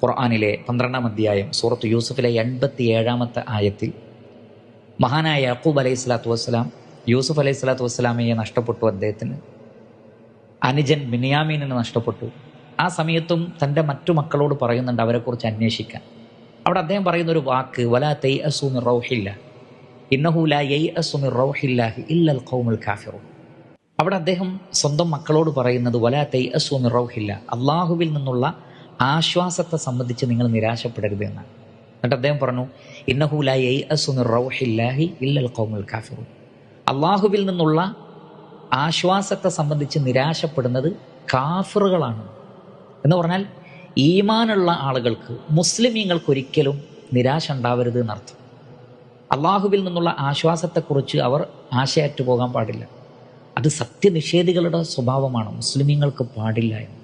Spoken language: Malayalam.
ഖുർആനിലെ 12-ാം അധ്യായം സൂറത്ത് യൂസുഫിലെ 87-ാമത്തെ ആയത്തിൽ മഹാനായ യാക്കൂബ് അലൈഹി സ്വലാത്തു വസ്സലാം യൂസുഫ് അലൈഹി സ്വലാത്തു വസ്സലാമയെ നഷ്ടപ്പെട്ടു, അദ്ദേഹത്തിന് അനുജൻ ബിന്യാമീനിനെ നഷ്ടപ്പെട്ടു. ആ സമയത്തും തൻ്റെ മറ്റു മക്കളോട് പറയുന്നുണ്ട് അവരെക്കുറിച്ച് അന്വേഷിക്കാൻ. അവിടെ അദ്ദേഹം പറയുന്നൊരു വാക്ക് വലാ തൈഅസു മിർ റൗഹില്ലാഹ് ഇന്നഹു ലാ യൈഅസു മിർ റൗഹില്ലാഹി ഇല്ലൽ ഖൗമുൽ കാഫിറൂൻ. അവിടെ അദ്ദേഹം സ്വന്തം മക്കളോട് പറയുന്നത് വലാ തൈഅസു മിർ റൗഹില്ലാഹ്, അള്ളാഹുവിൽ നിന്നുള്ള ആശ്വാസത്തെ സംബന്ധിച്ച് നിങ്ങൾ നിരാശപ്പെടരുത് എന്നാണ്. എന്നിട്ട് അദ്ദേഹം പറഞ്ഞു ഇന്നഹു ലാ യൈഅസു മിർ റൗഹില്ലാഹി ഇല്ലൽ ഖൗമുൽ കാഫിറൂൻ, അള്ളാഹുവിൽ നിന്നുള്ള ആശ്വാസത്തെ സംബന്ധിച്ച് നിരാശപ്പെടുന്നത് കാഫിറുകളാണ് എന്ന് പറഞ്ഞാൽ ഈമാനുള്ള ആളുകൾക്ക്, മുസ്ലിമീങ്ങൾക്ക് ഒരിക്കലും നിരാശ ഉണ്ടാവരുത് എന്നർത്ഥം. അള്ളാഹുവിൽ നിന്നുള്ള ആശ്വാസത്തെക്കുറിച്ച് അവർ ആശയറ്റു പോകാൻ പാടില്ല. അത് സത്യനിഷേധികളുടെ സ്വഭാവമാണ്, മുസ്ലിമീങ്ങൾക്ക് പാടില്ല എന്ന്.